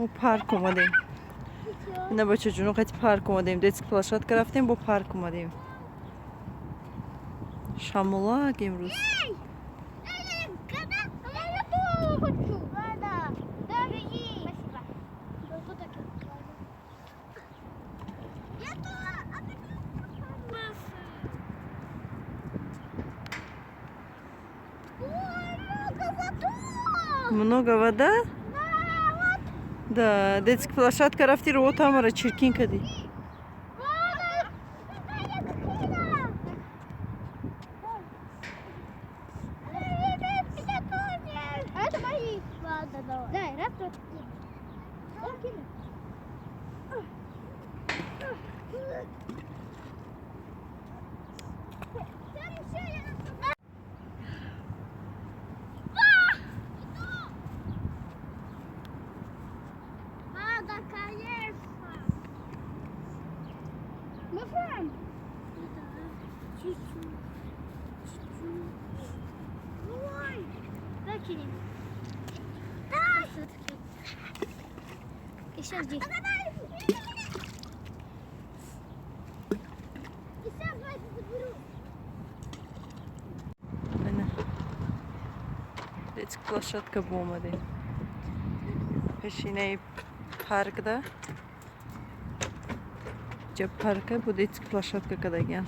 парк омадем. Ина бачаҷуно қати парк омадем. Детски площадка рафтем, бо парк омадем. Шамолак имрӯз. Много вода? Да, детски площадка рафти, ро тамара чиркин кади. Еще здесь. Детски площадка бо омадем. Пешинаи паркда. Ҷа парка бо детски площадка кадагиан.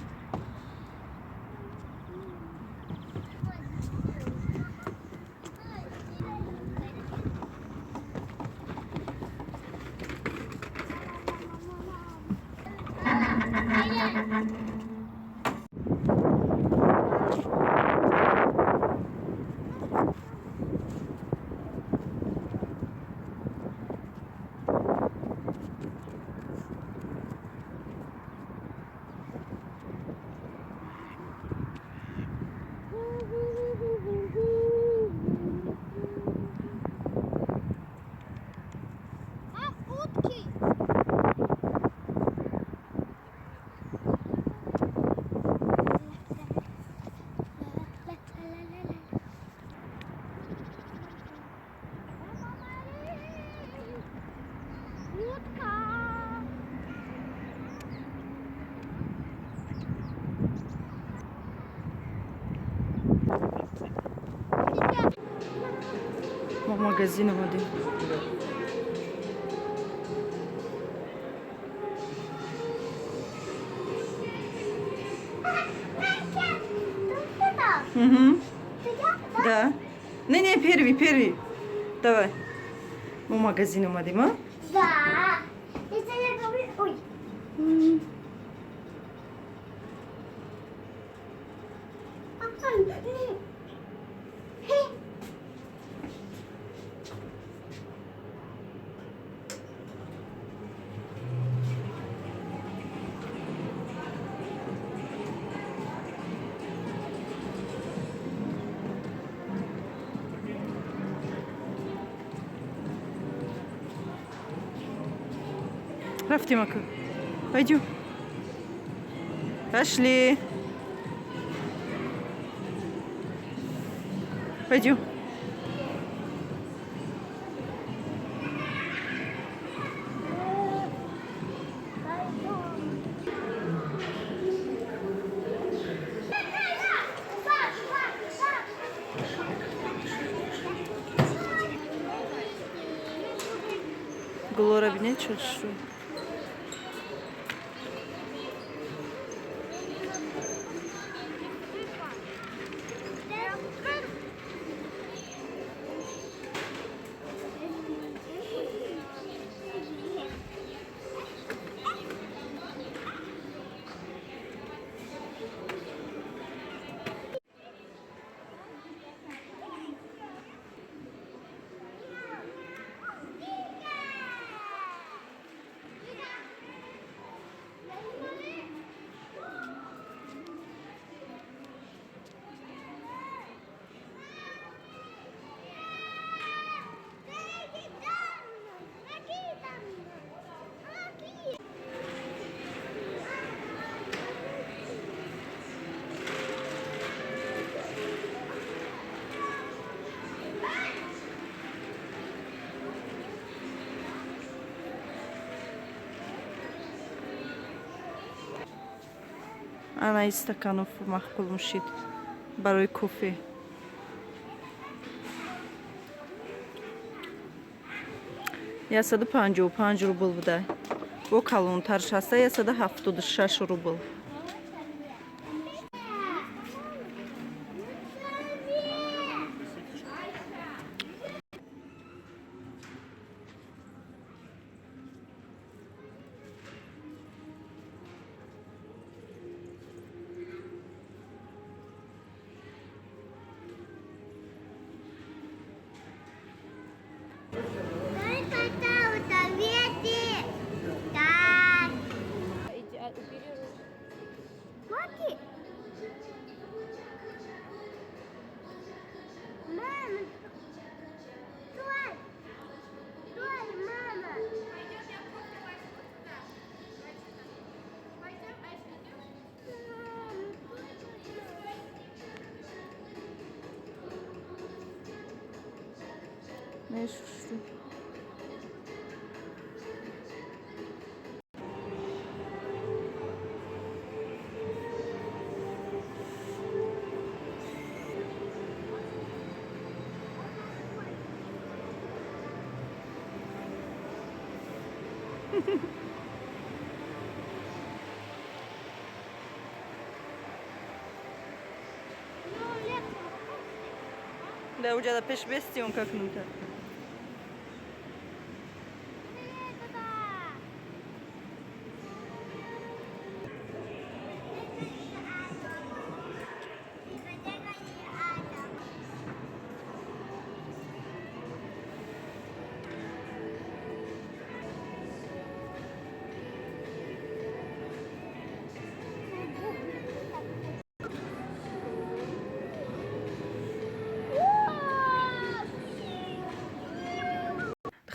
Мо магазин омадем. Да. Не, первый. Давай. Мо магазин омадем, а? Да. Ой. Рафтем, ака. Пойдем. Пошли. Пойдем. Глора обнять что? ана истакану махкул мушид барои кофе. Ясаду 55 рубл буда. Бо калонтарш ҳаста 176 рубл. Ne şuştu? Да, у тебя пеш бести он как нута.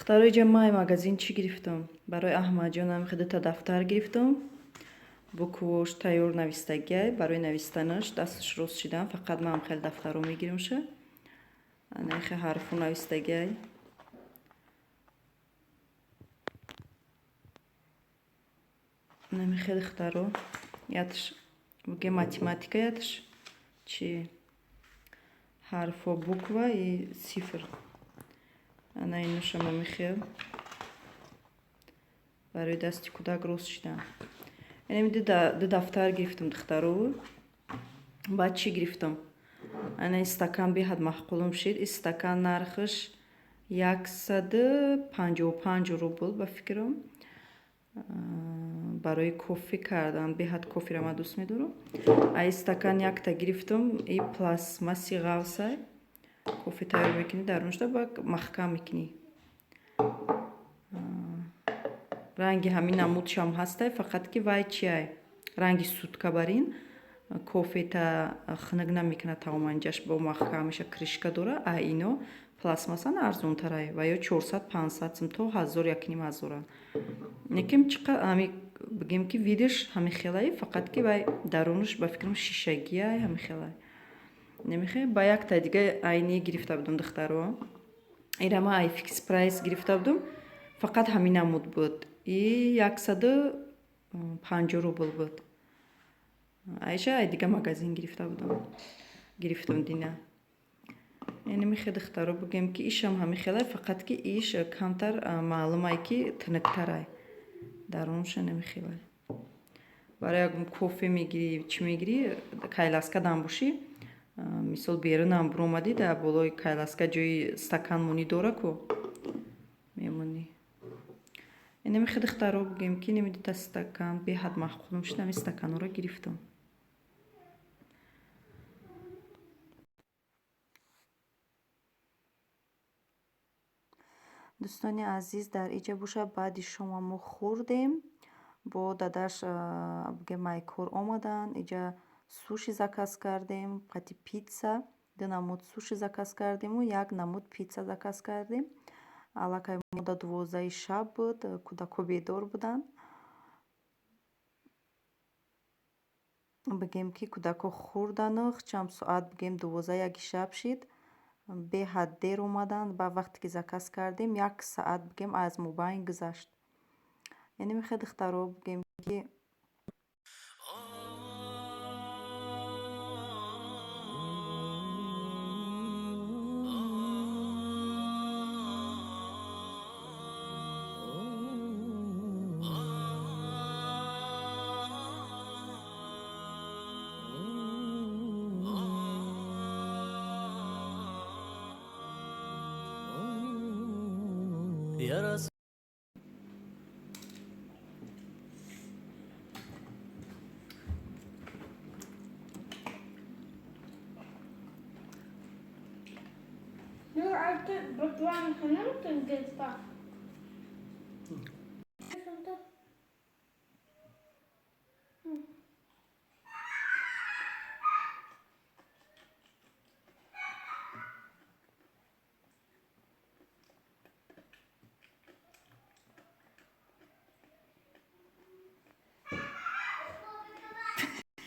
Второй же май магазин чӣ гирифтам? Барои Аҳмадҷонам хидата дафтар гирифтам. Буквош тайёр навистагиай, барои навистанаш дасташ рост шидам, фақат ман хел дафтаро мегиримша. Анахе ҳарфу навистагиай. Нами хел хтаро. Ятш буге математика ятш. Чи ҳарфо буква и сифр. Ана инуша мамихел. Барои дасти кудак рост шидам. Энем ду дафтар гирифтам духтаро. Баъд чӣ гирифтам? Ана стакан беҳад маҳқулум шид. Стакан нархаш 155 рубл ба фикрам. Барои кофе кардан. Беҳад коферо ман дӯст медорам. Ай стакан якта гирифтам. И пластмасси ғавсай. Кофе тайёр мекунӣ, дарунашда ба маҳкам мекунӣ. Ранги ҳамин намудшам ҳастай, фақат ки вай чиай? Ранги судкабарин. Кофета хнаг намекунад тамоманҷаш, бо маҳкам меша, кришка дора. А ино пластмассан арзонтарай. Ва ё 400-500 сум то 1000-1500. Некем чиқа ами бигем ки видиш ҳами хелай, фақат ки вай дарунаш ба фикрам шишагиай ҳами хелай. Немихе ба якта дига айни гирифта будам духтаро. Ирама ай фикс прайс гирифта будам. Фақат ҳамин намуд буд. И 150 рубл буд. Айша ай дига магазин гирифта будам. Гирифтам дина. Немихе духтаро бигем ки ишам ҳами хелай, фақат ки иш камтар маълумай ки тинактарай. Дарунша немихелай. Барои ягум кофе мегири, чӣ мегири, кайласка дам бошӣ. Мисол берунам биромадӣ, дар болои кайласка ҷои стакан монӣ дора ку мемонӣ. Немихе духтаро бигем ки немидида стакан беҳад маҳқулум шид, ами стаканҳоро гирифтам. дӯстони азиз, дар иҷа боша баъди шома мо хӯрдем. Бо дадаш бигем майкор омадан. Иҷа суши заказ кардем, қати питса. 2 намуд суши заказ кардему 1 намуд питса заказ кардем. Аллакай мода 12 шаб буд, кӯдако бедор буданд. Бигем ки кӯдако хӯрдану чанд соат бигем 12 шаб шид. Беҳад дер омаданд. Ба вақте ки заказ кардем 1 саат бигем аз мобайн гузашт. Яъне мехе духтаро бигем ки yarası. Nur artık batuan hanım tüm gezda.